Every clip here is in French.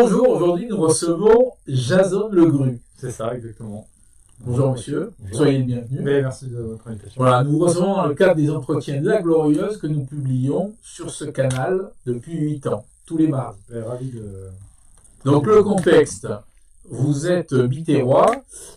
bonjour, aujourd'hui nous recevons Jason Legru. C'est ça, exactement. Bonjour monsieur, soyez le bienvenu. Merci de votre invitation. Voilà, nous vous recevons dans le cadre des entretiens de la Glorieuse que nous publions sur ce canal depuis 8 ans, tous les mardis. Ravi de... Donc le contexte, vous êtes biterrois,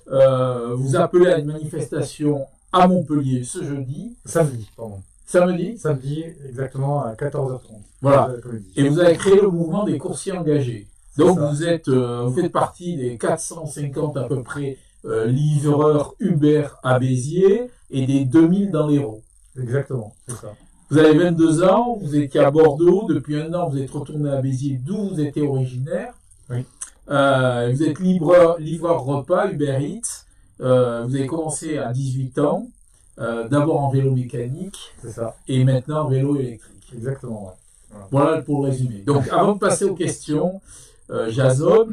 vous appelez à une manifestation à Montpellier ce jeudi. Samedi, pardon. Samedi. Samedi, exactement à 14h30. Voilà. Et vous avez créé le mouvement des coursiers engagés. Donc vous faites partie des 450 à peu près livreurs Uber à Béziers et des 2000 dans l'Hérault. Exactement, c'est ça. Vous avez 22 ans, vous étiez à Bordeaux, depuis un an vous êtes retourné à Béziers d'où vous étiez originaire. Oui. Vous êtes livreur repas Uber Eats. Vous avez commencé à 18 ans, d'abord en vélo mécanique, c'est ça. Et maintenant en vélo électrique. Exactement, ouais. Voilà pour le résumé. Donc avant de passer aux questions, Jason,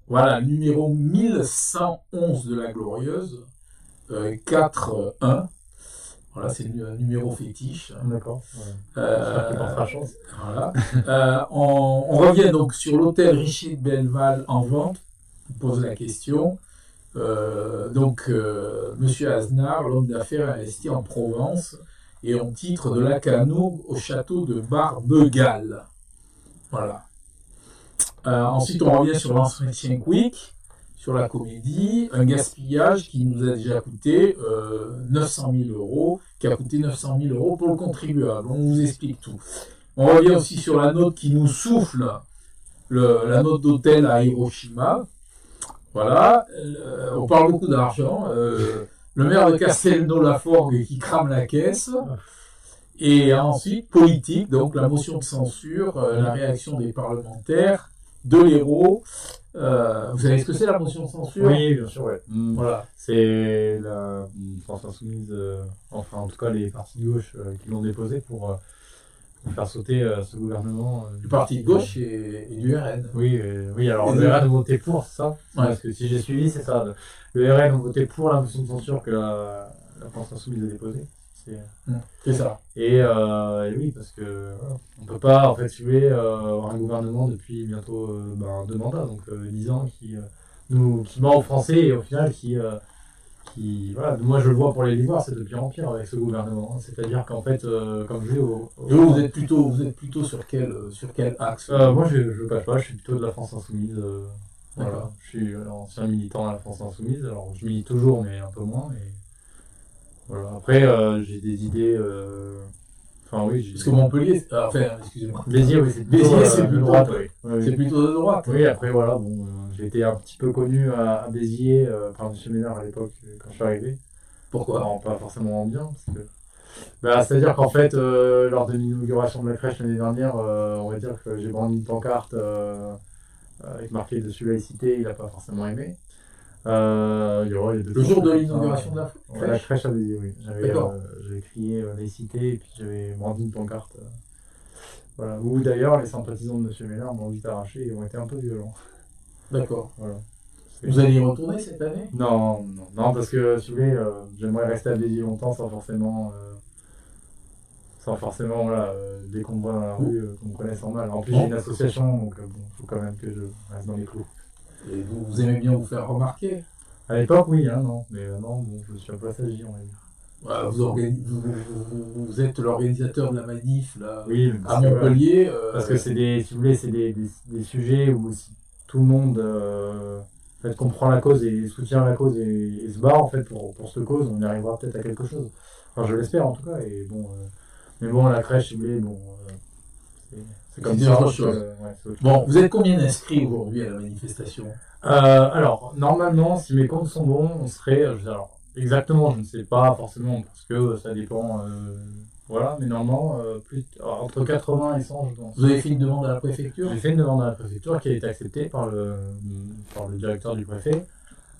voilà, numéro 1111 de la Glorieuse, 4-1. Voilà, c'est un numéro fétiche. D'accord. Ouais. J'espère qu'il portera chance. Voilà. On revient donc sur l'hôtel Richer de Belleval en vente. On pose la question. Monsieur Aznar, l'homme d'affaires, a investi en Provence et on titre de Lacanau au château de Barbegal. Voilà. Ensuite, on revient sur l'entretien quick, sur la comédie, un gaspillage qui nous a déjà coûté 900 000 €, qui a coûté 900 000 € pour le contribuable. On vous explique tout. On revient aussi sur la note qui nous souffle, la note d'hôtel à Hiroshima. Voilà. On parle beaucoup d'argent. Le maire de Castelnau-la-Forgue qui crame la caisse. Et ensuite, politique, donc la motion de censure, la réaction des parlementaires, de l'Hérault. Vous savez ce que c'est la motion de censure? Oui, bien sûr, ouais. Voilà. C'est la France Insoumise, enfin en tout cas les partis de gauche qui l'ont déposé pour faire sauter ce gouvernement. Du parti de gauche et du RN. Oui, alors le RN a voté pour, c'est ça? Ouais. Parce que si j'ai suivi, c'est ça. Le RN a voté pour la motion de censure que la France Insoumise a déposée. C'est ça. Et oui, parce que on peut pas en fait suivre avoir un gouvernement depuis bientôt 2 mandats, donc 10 ans qui ment aux Français et au final qui voilà, moi je le vois pour les livreurs, c'est de pire en pire avec ce gouvernement. C'est-à-dire qu'en fait, comme je dis et vous êtes plutôt sur quel axe? Moi je cache pas, je suis plutôt de la France Insoumise. Voilà, je suis ancien militant à la France Insoumise, alors je milite toujours mais un peu moins. Voilà. Après, j'ai des idées. Enfin, oui. Parce que Montpellier, excusez-moi. Béziers, oui, c'est plutôt de droite. Oui. C'est plutôt de droite. Oui, après, voilà, bon, j'ai été un petit peu connu à Béziers par M. Ménard à l'époque, quand je suis arrivé. Pourquoi? Non, pas forcément en bien, parce que. C'est-à-dire qu'en fait, lors de l'inauguration de la crèche l'année dernière, on va dire que j'ai brandi une pancarte avec marqué dessus laïcité, il n'a pas forcément aimé. Le jour de l'inauguration de la crèche. La crèche à Béziers, oui. J'avais crié laïcité et puis j'avais brandi une pancarte. Voilà. Où d'ailleurs les sympathisants de M. Ménard m'ont vite arraché et ont été un peu violents. D'accord. Voilà. Vous allez y retourner cette année? Non, parce que si vous voulez, j'aimerais rester à Béziers longtemps sans forcément voilà, dès qu'on me voit dans la rue, qu'on me connaisse en mal. En plus j'ai une association, donc faut quand même que je reste dans les clous. Et vous aimez bien vous faire remarquer? À l'époque, oui, non. Mais maintenant, je suis un peu passager, on va dire. Voilà, vous êtes l'organisateur de la manif là, oui, à Montpellier. Parce que c'est des sujets où si tout le monde en fait, comprend la cause et soutient la cause et se bat en fait pour cette cause, on y arrivera peut-être à quelque chose. Enfin, je l'espère en tout cas. Et bon, mais bon, la crèche, si vous voulez, bon. C'est comme ça. Autre chose. Bon, vous êtes combien d'inscrits aujourd'hui à la manifestation? Alors, normalement, si mes comptes sont bons, on serait. Alors, exactement, je ne sais pas forcément, parce que ça dépend. Voilà, mais normalement, entre 80 et 100, je pense. Vous avez fait une demande à la préfecture? J'ai fait une demande à la préfecture qui a été acceptée par le directeur du préfet,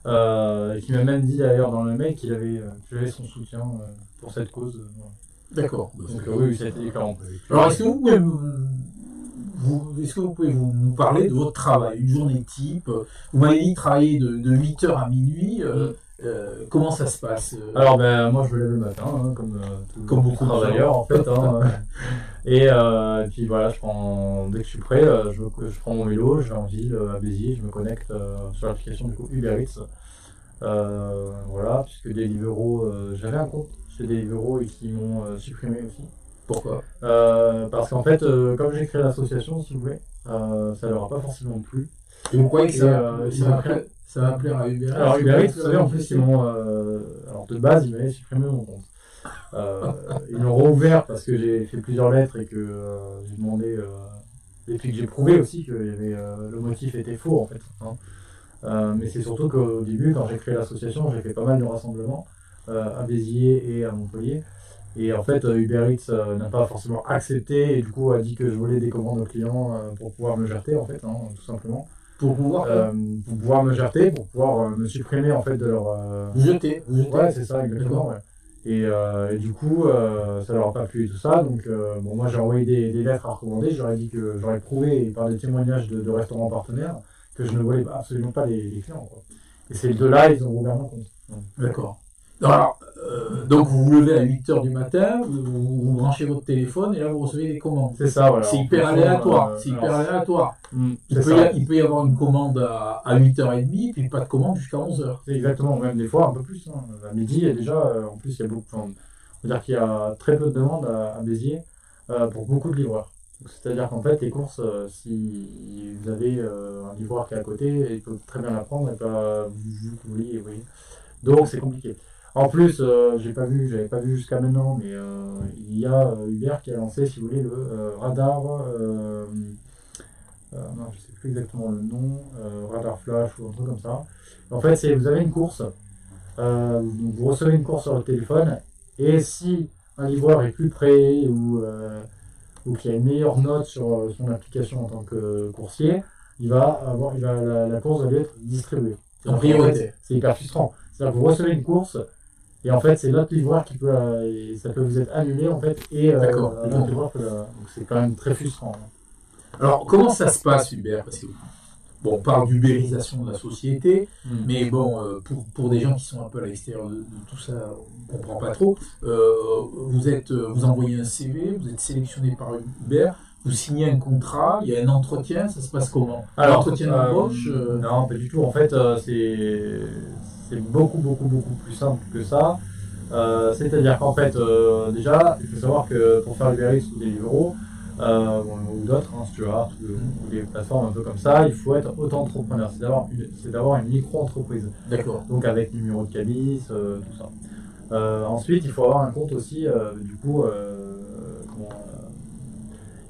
et qui m'a même dit d'ailleurs dans le mail qu'il avait son soutien pour cette cause. Voilà. D'accord. Donc, oui, c'était différent. Alors, est-ce que vous pouvez nous parler de votre travail, une journée type? Vous m'avez dit travailler de 8h à minuit. Comment ça se passe? Alors, moi, je me lève le matin, comme beaucoup de travailleurs, en fait. Et puis voilà, dès que je suis prêt, je prends mon vélo, je vais en ville, à Béziers, je me connecte sur l'application du coup Uber Eats. Voilà, puisque Deliveroo, j'avais un compte chez Deliveroo et qui m'ont supprimé aussi. Pourquoi? Parce qu'en fait, comme j'ai créé l'association, si vous voulez, ça leur a pas forcément plu. Et vous croyez que Ils m'ont pris- ça va plaire à Uber Eats? Alors Uber Eats, vous savez, en plus, alors de base, ils m'avaient supprimé mon compte. Ils l'ont rouvert parce que j'ai fait plusieurs lettres et que j'ai demandé, et puis que j'ai prouvé aussi que le motif était faux en fait, hein. Mais c'est surtout qu'au début, quand j'ai créé l'association, j'ai fait pas mal de rassemblements à Béziers et à Montpellier. Et en fait, Uber Eats n'a pas forcément accepté et du coup a dit que je volais des commandes aux clients pour pouvoir me jarter en fait, hein, tout simplement. Pour pouvoir Pour pouvoir me jarter, pour pouvoir me supprimer en fait de leur. vous jeter. Ouais, c'est ça, exactement. Ouais. Et du coup, ça leur a pas plu et tout ça. Donc, bon, moi j'ai envoyé des lettres à recommander. J'aurais dit que j'aurais prouvé par des témoignages de restaurants partenaires que je ne volais absolument pas les clients, quoi. Et c'est de là ils ont ouvert mon compte. D'accord. Alors, donc vous vous levez à 8h du matin, vous branchez votre téléphone et là vous recevez des commandes. C'est ça, voilà. C'est hyper aléatoire. C'est hyper aléatoire. Il peut y avoir une commande à 8h30 puis pas de commande jusqu'à 11h. C'est exactement, même des fois un peu plus, hein. À midi, il y a déjà, en plus, il y a beaucoup, on va dire qu'il y a très peu de demandes à Béziers pour beaucoup de livreurs. C'est-à-dire qu'en fait, les courses, si vous avez un livreur qui est à côté, il peut très bien la prendre et pas vous voyez, vous voyez. Donc c'est compliqué. En plus, j'avais pas vu jusqu'à maintenant, mais il y a Uber qui a lancé, si vous voulez, le radar. Non, je sais plus exactement le nom, radar flash ou un truc comme ça. En fait, vous avez une course, vous recevez une course sur le téléphone, et si un livreur est plus près ou qu'il y a une meilleure note sur son application en tant que coursier, la course va lui être distribuée. En priorité. C'est hyper frustrant. C'est-à-dire que vous recevez une course, et en fait, c'est l'autre livreur qui peut, et ça peut vous être annulé en fait, et D'accord. l'autre livreur peut donc c'est quand même très frustrant. Alors, comment ça se passe, Uber? Parce que, bon, on parle d'ubérisation de la société, mais bon, pour des gens qui sont un peu à l'extérieur de tout ça, on ne comprend pas trop. Vous envoyez un CV, vous êtes sélectionné par Uber, vous signez un contrat, il y a un entretien, ça se passe comment? Alors, Entretien d'embauche non, pas du tout. En fait, c'est beaucoup plus simple que ça. C'est-à-dire qu'en fait, déjà, il faut savoir que pour faire Uber Eats ou Deliveroo, ou d'autres, hein, Stuart, ou des plateformes un peu comme ça, il faut être auto-entrepreneur. C'est d'avoir une micro-entreprise. D'accord. Donc avec numéro de cabis, tout ça. Ensuite, il faut avoir un compte aussi, du coup,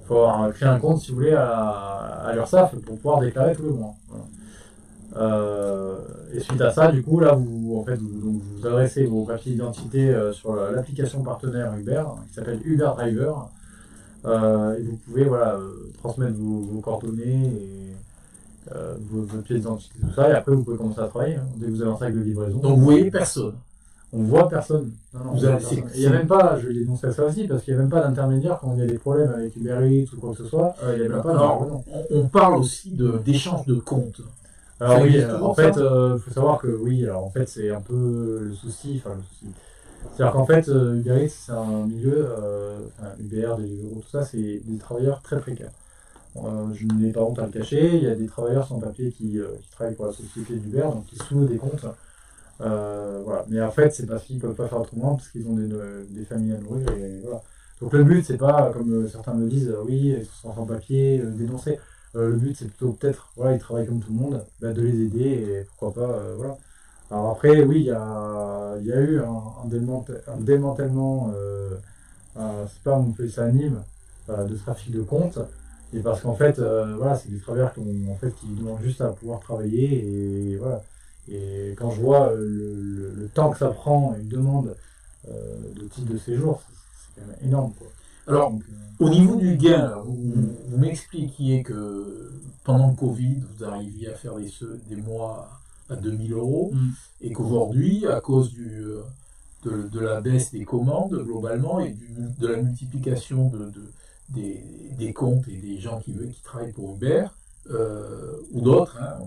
il faut créer un compte, si vous voulez, à l'URSSAF pour pouvoir déclarer tous les mois. Voilà. Et suite à ça, du coup, là, vous adressez vos papiers d'identité sur l'application partenaire Uber, qui s'appelle Uber Driver. Et vous pouvez transmettre vos coordonnées et vos pièces d'identité, tout ça, et après vous pouvez commencer à travailler, hein, dès que vous avez un sac de livraison. Donc vous voyez personne. On voit personne. Non, vous avez, personne. Il n'y a même pas, je vais dénoncer ça aussi, parce qu'il n'y a même pas d'intermédiaire quand il y a des problèmes avec Uber Eats ou quoi que ce soit. Il y a même pas. Alors, on parle aussi d'échange de comptes. Alors ça oui, en fait, il faut savoir que oui, alors en fait c'est un peu le souci. C'est-à-dire qu'en fait, Uber Eats, c'est un milieu, Uber, Deliveroo, tout ça, c'est des travailleurs très précaires. Je n'ai pas honte à le cacher, il y a des travailleurs sans papier qui travaillent pour la société d'Uber, donc qui sous des comptes. Voilà. Mais en fait, c'est parce qu'ils ne peuvent pas faire autrement, parce qu'ils ont des familles à nourrir. Et voilà. Donc le but, c'est pas, comme certains me disent, oui, ils sont sans papier, dénoncer. Le but, c'est plutôt peut-être, voilà, ils travaillent comme tout le monde, de les aider, et pourquoi pas, voilà. Alors après, oui, il y a eu un démantèlement, c'est pas on fait ça à Nîmes, de trafic de comptes, et parce qu'en fait, voilà, c'est des travailleurs qui demandent juste à pouvoir travailler, et voilà. Et quand je vois le temps que ça prend, une demande de titre de séjour, c'est quand même énorme, quoi. Alors, au niveau du gain, là, vous m'expliquiez que pendant le Covid, vous arriviez à faire des mois à 2000 € et qu'aujourd'hui, à cause de la baisse des commandes globalement et de la multiplication des comptes et des gens qui travaillent pour Uber ou d'autres, hein,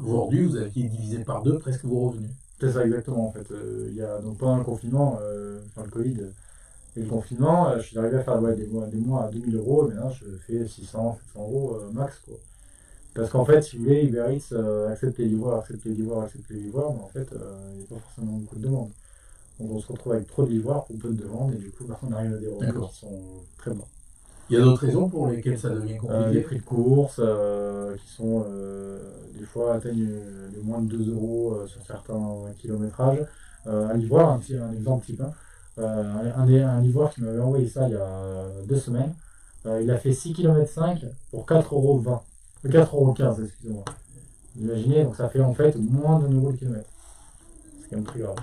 aujourd'hui, vous aviez divisé par 2 presque vos revenus. C'est ça exactement en fait. Donc pendant le confinement, enfin le Covid, Et le confinement, je suis arrivé à faire des mois à 2000 euros, et maintenant je fais 600, 700 euros max, quoi. Parce qu'en fait, si vous voulez, Uber Eats accepte les livreurs, accepte les livreurs, accepte les livreurs, mais en fait, il n'y a pas forcément beaucoup de demandes. Donc on se retrouve avec trop de livreurs pour peu de demandes, et du coup, on arrive à des revenus qui sont très bas. Il y a d'autres raisons pour lesquelles ça devient compliqué. Les prix de course qui sont des fois atteignent les moins de 2 euros sur certains kilométrages. Un livreur, un exemple type 1, un livreur qui m'avait envoyé ça il y a 2 semaines, il a fait 6 km 5 pour 4,20 €. 4,15 €, excusez-moi. Vous imaginez, donc ça fait en fait moins d'1 euro le kilomètre. C'est quand même très grave.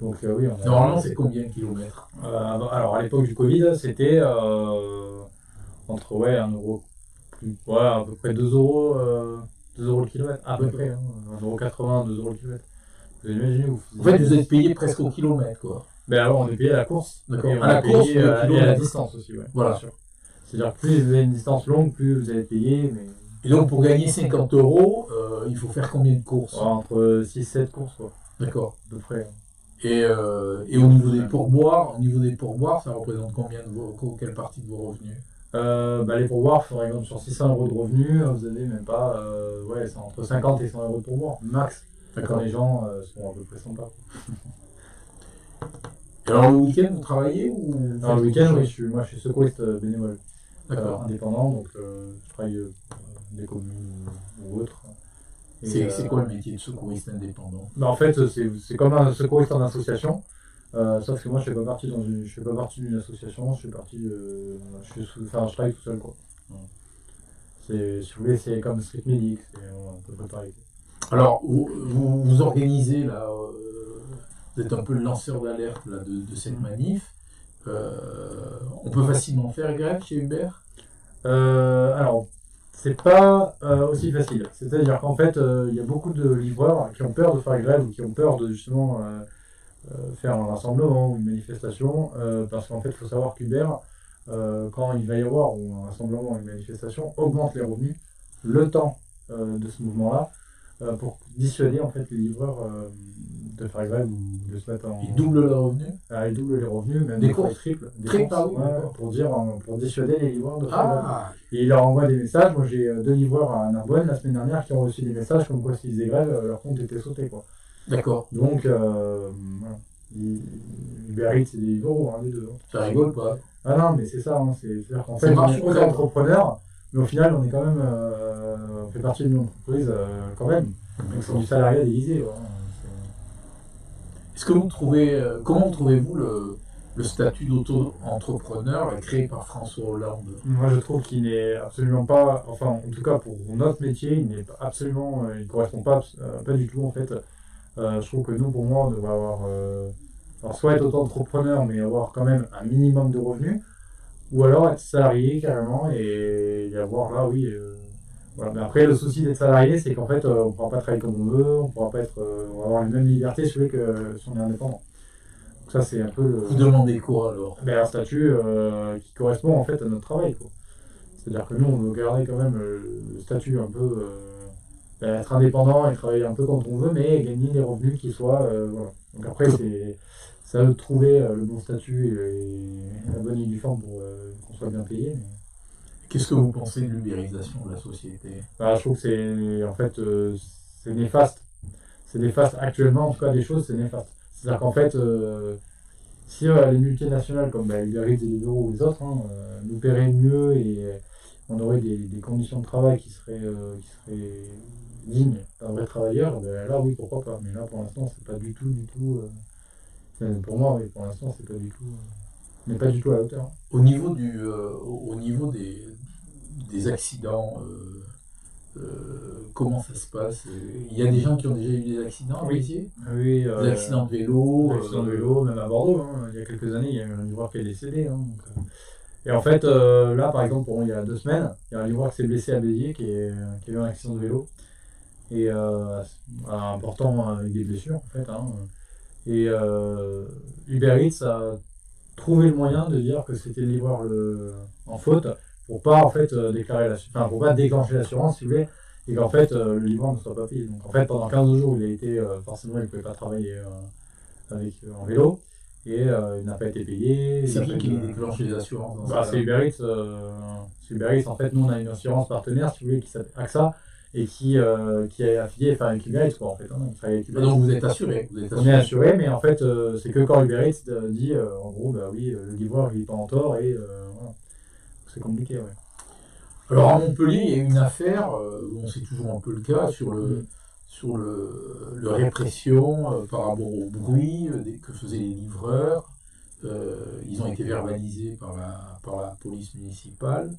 Donc oui, normalement, c'est combien de kilomètres? Alors à l'époque du Covid, c'était entre 1 euro, à peu près 2 euros, 2 euros le kilomètre, à peu près, hein, 1,80 €, 2 euros le kilomètre. Vous imaginez, en fait, vous êtes payé presque au kilomètre, quoi. Ben alors on est payé à la course. D'accord. À la course et à la distance aussi, ouais. Voilà. C'est-à-dire que plus vous avez une distance longue, plus vous allez payer. Mais... Et donc pour gagner 50 €, il faut faire combien de courses? Entre 6-7 courses, quoi. D'accord. À peu près. Et au niveau des pourboires, ça représente combien quelle partie de vos revenus? Les pourboires, par exemple, sur 600 € de revenus, vous avez même pas, c'est entre 50 et 100 € de pourboires, max. Quand les gens sont à peu près sympas. Et alors le week-end, vous travaillez ou... Alors, le week-end, oui, je suis secouriste bénévole. Indépendant, donc je travaille des communes ou autres. C'est quoi le métier de secouriste indépendant? En fait, c'est comme un secouriste en association, sauf que moi je fais pas partie d'une association, je travaille tout seul, quoi. Si vous voulez, c'est comme Street Medic, c'est un peu près pareil. Alors, vous organisez là, vous êtes un peu le lanceur d'alerte là, de cette manif. On peut facilement faire grève chez Uber? Alors, c'est pas aussi facile. C'est-à-dire qu'en fait, il y a beaucoup de livreurs qui ont peur de faire grève ou qui ont peur de justement faire un rassemblement ou une manifestation, parce qu'en fait, il faut savoir qu'Uber, quand il va y avoir un rassemblement ou une manifestation, augmente les revenus le temps de ce mouvement-là, pour dissuader en fait les livreurs de faire grève ou de se mettre en... Ils doublent leurs revenus? Ils doublent les revenus, même des fois courses triples. Pour dissuader les livreurs de faire grève. Et ils leur envoient des messages. Moi j'ai 2 livreurs à Narbonne la semaine dernière qui ont reçu des messages comme quoi s'ils faisaient grève, leur compte était sauté, quoi. D'accord. Donc Uber Eats c'est des euros, les deux. Ça rigole pas? Ah non, mais c'est ça, c'est-à-dire qu'en fait on est autres entrepreneurs, mais au final on est quand même, on fait partie d'une entreprise quand même. Donc c'est du salariat déguisé. Est-ce que vous trouvez, comment trouvez-vous le statut d'auto-entrepreneur créé par François Hollande? Moi je trouve qu'il n'est absolument pas, enfin en tout cas pour notre métier, il n'est absolument, il ne correspond pas du tout en fait. Je trouve que nous, pour moi, on devrait avoir, alors soit être auto-entrepreneur mais avoir quand même un minimum de revenus, ou alors être salarié carrément et avoir là, oui. Voilà. Mais après, le souci d'être salarié, c'est qu'en fait, on ne pourra pas travailler comme on veut, on pourra pas être, on va avoir les mêmes libertés que si on est indépendant. Donc ça, c'est un peu le... Vous demandez quoi alors? Un statut qui correspond en fait à notre travail, quoi. C'est-à-dire que nous, on veut garder quand même le statut un peu, être indépendant et travailler un peu quand on veut, mais gagner des revenus qui soient, voilà. Donc après, c'est à eux de trouver le bon statut et la bonne uniforme pour qu'on soit bien payé. Mais... Qu'est-ce que vous pensez de l'ubérisation de la société? Je trouve que c'est en fait c'est néfaste. C'est néfaste actuellement, en tout cas des choses, c'est néfaste. C'est-à-dire qu'en fait, si les multinationales comme Uber Eats et Deliveroo ou les autres nous paieraient mieux et on aurait des conditions de travail qui seraient dignes d'un vrai travailleur, là oui, pourquoi pas. Mais là pour l'instant, c'est pas du tout. Pour moi, oui, pour l'instant, c'est pas du tout. Mais pas du tout à la hauteur. Au niveau des accidents, comment ça se passe? Il y a des gens qui ont déjà eu des accidents ici? Oui, des accidents de vélo. Même à Bordeaux. Il y a quelques années, il y a eu un livreur qui est décédé. Et en fait, là, par exemple, il y a 2 semaines, il y a un livreur qui s'est blessé à Béziers, qui a eu un accident de vélo. Et important avec des blessures, en fait. Et Uber Eats a trouvé le moyen de dire que c'était le livreur en faute pour pas en fait pour pas déclencher l'assurance, si vous voulez, et qu'en fait le livreur ne soit pas payé. Donc en fait pendant 15 jours il a été forcément il ne pouvait pas travailler en vélo, et il n'a pas été payé. C'est il n'a qui pas qui de- déclenche les assurances dans ce Bah, cas-là? c'est Uber Eats. C'est Uber Eats. En fait, nous, on a une assurance partenaire, si vous voulez, qui s'appelle AXA et qui est affiliée enfin, avec Uber Eats, quoi, en fait. Hein. On travaille avec Uber Eats. Donc vous êtes assuré. Vous êtes On est assuré. assuré, mais en fait, c'est que quand Uber Eats dit, en gros, bah oui, le livreur, il est pas en tort et voilà. C'est compliqué, ouais. Alors à Montpellier, il y a eu une affaire, bon, c'est toujours un peu le cas, sur le répression par rapport au bruit que faisaient les livreurs. Ils ont été verbalisés par la police municipale.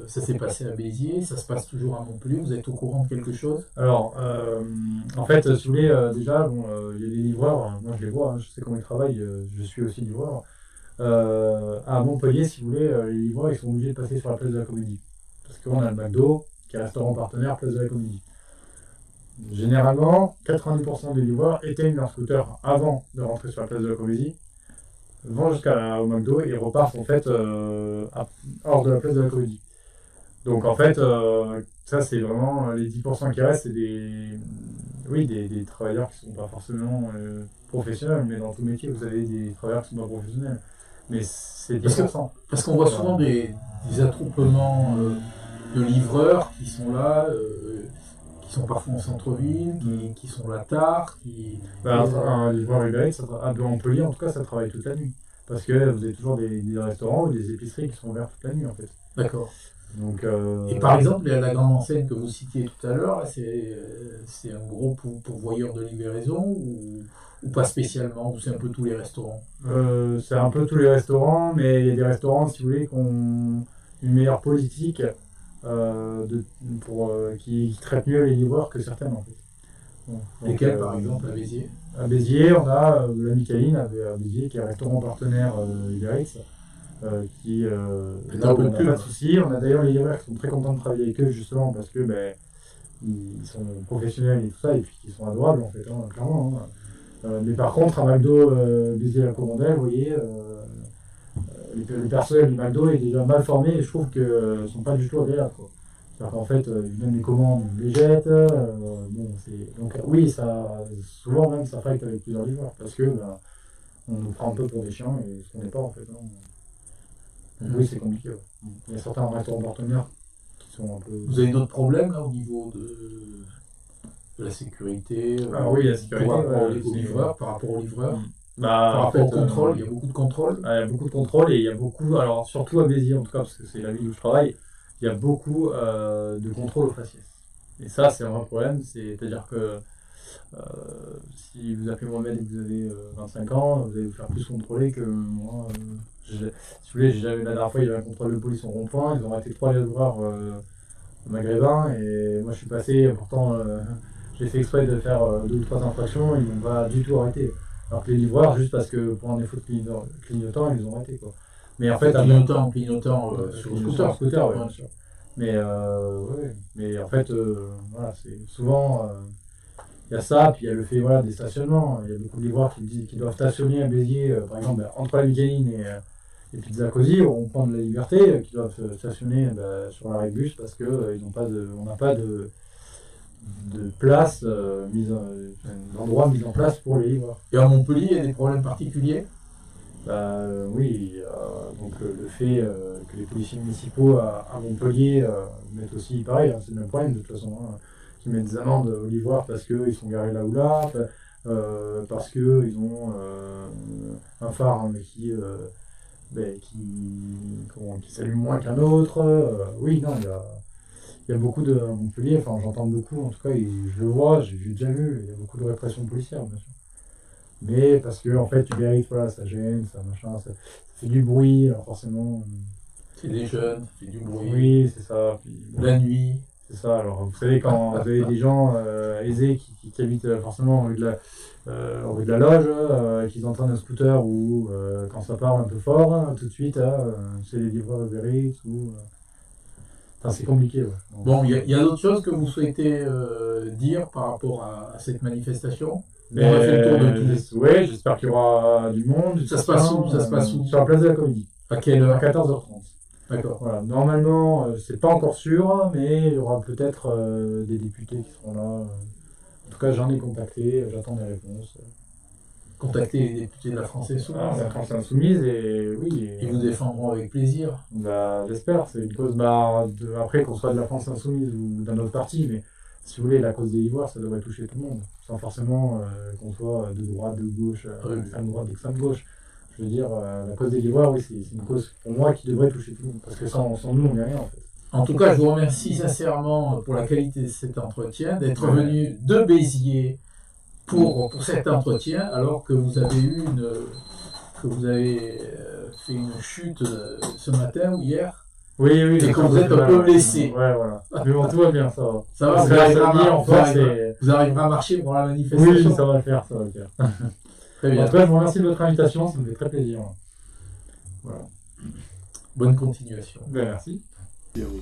Ça s'est passé à Béziers, ça se passe toujours à Montpellier. Vous êtes au courant de quelque chose? Alors, en fait, si vous voulez, déjà, bon, il y a des livreurs, moi je les vois, hein, je sais comment ils travaillent, je suis aussi livreur. À Montpellier, si vous voulez, les livreurs, ils sont obligés de passer sur la place de la Comédie. Parce qu'on a le McDo, qui est restaurant partenaire, place de la Comédie. Généralement, 90% des livreurs éteignent leur scooter avant de rentrer sur la place de la Comédie, vont jusqu'au McDo et repartent en fait hors de la place de la Comédie. Donc en fait, ça c'est vraiment les 10% qui restent, c'est des travailleurs qui sont pas forcément professionnels, mais dans tout métier vous avez des travailleurs qui sont pas professionnels. Mais c'est 10%. Parce qu'on voit souvent des attroupements de livreurs qui sont là, qui sont parfois en centre-ville, qui sont là tard, Un livreur Uber Eats, à Montpellier en tout cas, ça travaille toute la nuit. Parce que vous avez toujours des restaurants ou des épiceries qui sont ouverts toute la nuit en fait. D'accord. Donc, Et par exemple, la grande enseigne que vous citiez tout à l'heure, c'est un gros pourvoyeur de livraison ou pas spécialement, ou c'est un peu tous les restaurants? C'est un peu tous les restaurants, mais il y a des restaurants, si vous voulez, qui ont une meilleure politique qui traitent mieux les livreurs que certaines en fait. Bon, Lesquels par exemple à Béziers? À Béziers, on a la Micaline à Béziers, qui est un restaurant partenaire Uber Eats. Là où on n'a pas de soucis. On a d'ailleurs les livreurs qui sont très contents de travailler avec eux justement parce que ils sont professionnels et tout ça et puis ils sont adorables en fait, hein, clairement. Hein. Mais par contre, à McDo Béziers-la-Corondelle, vous voyez, les personnels du McDo est déjà mal formé et je trouve qu'ils ne sont pas du tout agréables. Quoi. C'est-à-dire qu'en fait, ils donnent des commandes, ils les jettent. Donc oui, souvent même ça fight avec plusieurs livreurs parce que on nous prend un peu pour des chiens et ce qu'on n'est pas en fait. Hein. Oui, c'est compliqué. Ouais. Il y a certains restaurants partenaires qui sont un peu. Vous avez d'autres problèmes là au niveau de la sécurité oui, la sécurité par rapport aux livreurs, par rapport au contrôle, il y a beaucoup de contrôle. Il y a beaucoup de contrôle et il y a beaucoup, alors surtout à Béziers en tout cas, parce que c'est la ville où je travaille, il y a beaucoup de contrôle au faciès. Et ça, c'est un vrai problème, c'est-à-dire que si vous appelez Mohamed et que vous avez 25 ans, vous allez vous faire plus contrôler que moi. Si vous voulez, la dernière fois, il y avait un contrôle de police au rond-point, ils ont arrêté 3 livreurs maghrébins, et moi je suis passé, pourtant j'ai fait exprès de faire 2 ou 3 infractions, ils m'ont pas du tout arrêté. Alors que les livreurs, juste parce que pour un défaut de clignotant, ils les ont arrêtés. Quoi. Mais en fait, clignotant sur le scooter, ouais, bien sûr. Mais, ouais. Mais en fait, voilà, c'est souvent. Il y a ça, puis il y a le fait des stationnements. Il y a beaucoup de livreurs qui doivent stationner à Béziers, par exemple, entre la Micaline et Pizza Cosy, on prend de la liberté, qui doivent stationner sur l'arrêt de bus parce qu'on n'a pas de place, d'endroit mis en place pour les livreurs. Et à Montpellier, il y a des problèmes particuliers? Oui, donc le fait que les policiers municipaux à Montpellier mettent aussi, pareil, hein, c'est le même problème de toute façon, hein, qui mettent des amendes aux livreurs parce qu'ils sont garés là ou là, parce qu'ils ont un phare hein, mais qui s'allume moins qu'un autre. Oui, non, il y a beaucoup de Montpellier, enfin j'entends beaucoup, en tout cas, je le vois, j'ai déjà vu, il y a beaucoup de répression policière, bien sûr. Mais parce que, en fait, Uber Eats, voilà, ça gêne, ça machin, ça fait du bruit, alors forcément. C'est des jeunes, ça fait du bruit. Oui, c'est ça. Puis, la nuit. C'est ça, alors vous savez, quand vous avez des gens aisés qui habitent forcément au rue de la Loge, qui entendent un scooter ou quand ça parle un peu fort, hein, tout de suite, c'est les livreurs Uber Eats ou. Enfin, c'est compliqué, ouais. Bon, il y a d'autres choses que vous souhaitez dire par rapport à cette manifestation? On a fait le tour de tout. Oui, j'espère qu'il y aura du monde. Ça se passe où? Sur la place de la Comédie. À quelle heure? À 14h30. D'accord. Voilà. Normalement, c'est pas encore sûr, mais il y aura peut-être des députés qui seront là. En tout cas, j'en ai contacté, j'attends des réponses. contacter les députés de la France Insoumise. La France Insoumise, et oui. Ils vous défendront avec plaisir. Bah, j'espère. C'est une cause, après, qu'on soit de la France Insoumise ou d'un autre parti, mais si vous voulez, la cause des Ivoires, ça devrait toucher tout le monde. Sans forcément qu'on soit de droite, de gauche, d'extrême droite, d'extrême gauche. Je veux dire, la cause des Ivoires, oui, c'est une cause, pour moi, qui devrait toucher tout le monde. Parce que sans nous, on n'est rien, en fait. En tout cas, je vous remercie sincèrement pour la qualité de cet entretien, d'être venu de Béziers pour cet entretien, alors que vous avez fait une chute ce matin ou hier. Oui, et que vous êtes un peu blessé. Ouais, voilà. Mais bon, tout va bien, ça va. Ça va, vous arriverez à marcher pour la manifestation. Oui, ça va le faire, ça va le faire. Très bien. En tout cas, je vous remercie de votre invitation, ça me fait très plaisir. Voilà. Bonne continuation. Ben, merci. Merci.